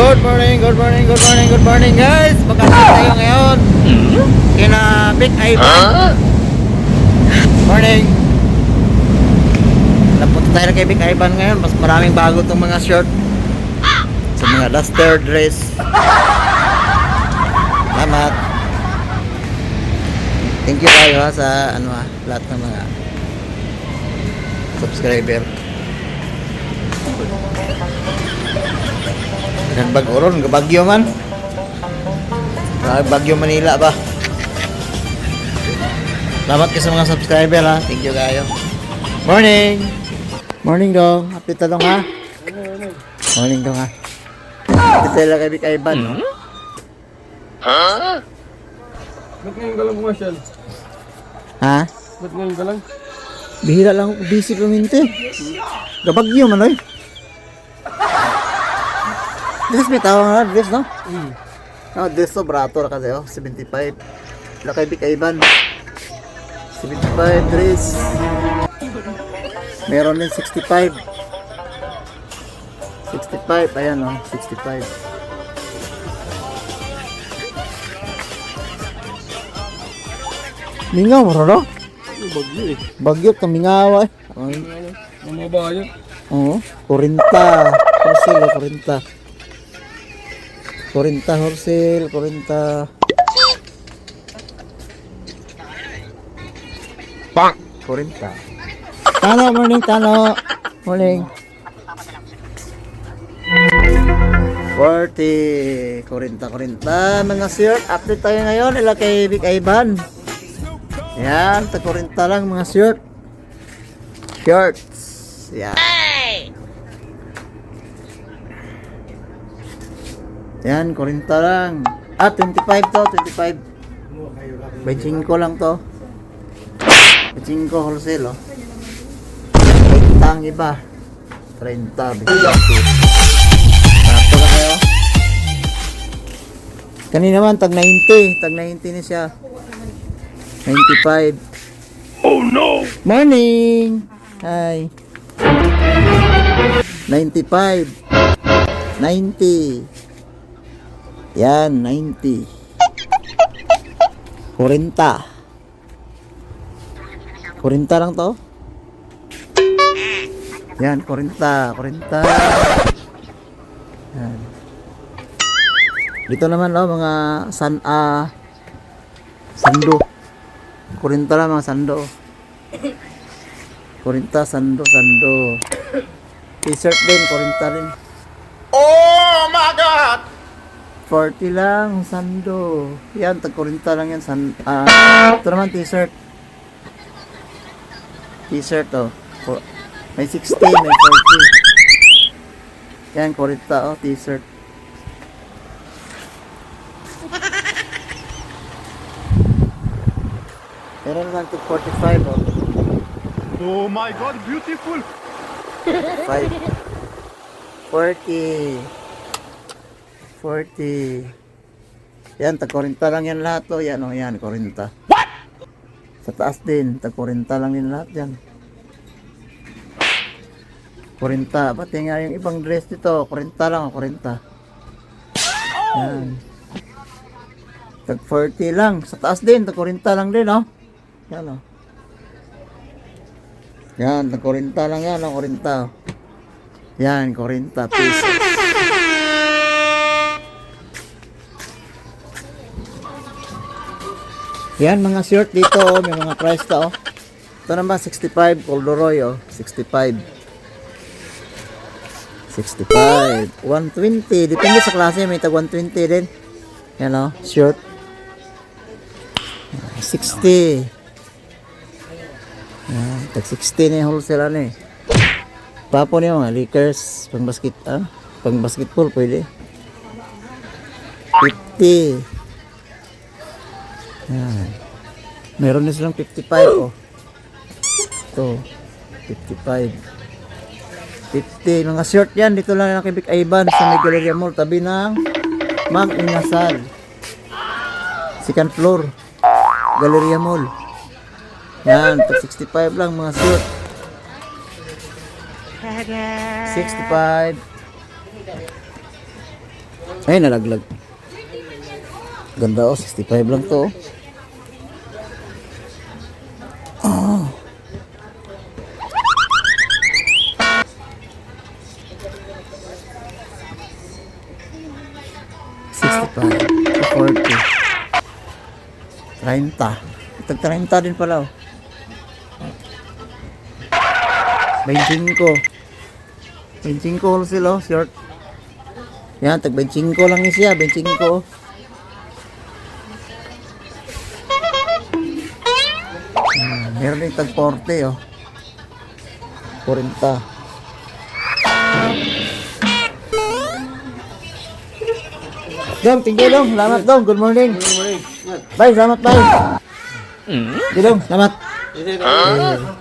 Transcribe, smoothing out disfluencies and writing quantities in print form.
Good morning, good morning, good morning, good morning guys. Magkasal tayo ngayon kina Big Ivan. Morning. Napunta tayo na kay Big Ivan ngayon. Mas maraming bago itong mga short sa mga duster dress. Salamat. Thank you kayo ha, sa lahat ng mga subscriber. Nagbag oron, Bagyo man. Bagyo Manila ba? Salamat ka sa mga subscriber ha. Thank you kayo. Morning. Morning dong. Happy talong ha. Morning dong ha. Happy talong kay Big Ivan. Ha? Ba't ngayon ka lang pumasyal? Ha? Ba't ngayon ka lang? Bihira lang ako. Busy paminti. Bagyo man oy. This may tawag nga, this no? No, this so brato ra kasi oh, 75. Lakay Big Ivan. 75 dress. Meron din 65. 65, ayan oh, 65. Mingaw mo no? Bagyo eh. Bagyo ka mingaw eh. Mamabayan. Oo, 40. Wholesale 40. 40 wholesale, 40. Pang! 40. Tano, morning, Tano. Morning. 40. 40. Mga shirt. Update tayo ngayon. Ila kay Big Ivan. Yan. 40 lang mga shirt. Shirts. Yan. Yan. 40 lang. 25 to. 25. 25 lang to. 25 wholesale oh. 30 ang iba. 30. 25. Tato ka kayo. Kanina naman tag 90. Tag 90 na siya. 95. Oh no! Morning. Hi. 95. 90. Yan, 90. 40. 40 lang to. Yan, 40. Yan. Dito naman oh, mga sando. 40 lang mga sando. 40 sando. T-shirt din, 40 rin. Oh my God! 40 lang, sando. Yan, tag 40 lang yan. Ito naman t-shirt. T-shirt oh. May 60, may 40. Yan, 40 oh, t-shirt. Meron lang to 45 oh. Oh my God, beautiful! 5. 40. 40. Yan, tag 40 lang yan lahat oh. Yan oh, yan, 40. What? Sa taas din, tag 40 lang din lahat yan. 40. Pati nga yung ibang dress dito, 40 lang oh, 40. Yan. Tag 40 lang. Sa taas din, tag 40 lang din oh. Yan oh. Yan, tag 40 lang yan oh, 40 oh. Yan, 40 pesos. Yan, mga shirt dito oh, may mga price to oh. Ito naman 65, corduroy oh, 65. 65, 120, depende sa klase, may tag 120 din. Yan oh, shirt. 60. Yan, tag 60 na yung wholesale ano eh. Papo niyo mga liquors, pang basketball pwede. 50. Yan. Meron na silang 55 oh. Ito, 55. 50. Mga shirt yan. Dito lang na kay Big Ivan sa may Galleria Mall. Tabi ng Mag Inasal. Second floor. Galleria Mall. Yan. 65 lang mga shirt. 65. Ay, nalaglag. Ganda oh, 65 lang to. Oh. $65 to 40. 30. Itag 30 din pala oh. 25. 25 wholesale oh, short. Yan, tag 25 lang niya siya, 25. Meron din tag 40 oh. 40. Dong, tinggal dong. Selamat dong. Good morning. Bye, selamat bye. Dong, selamat.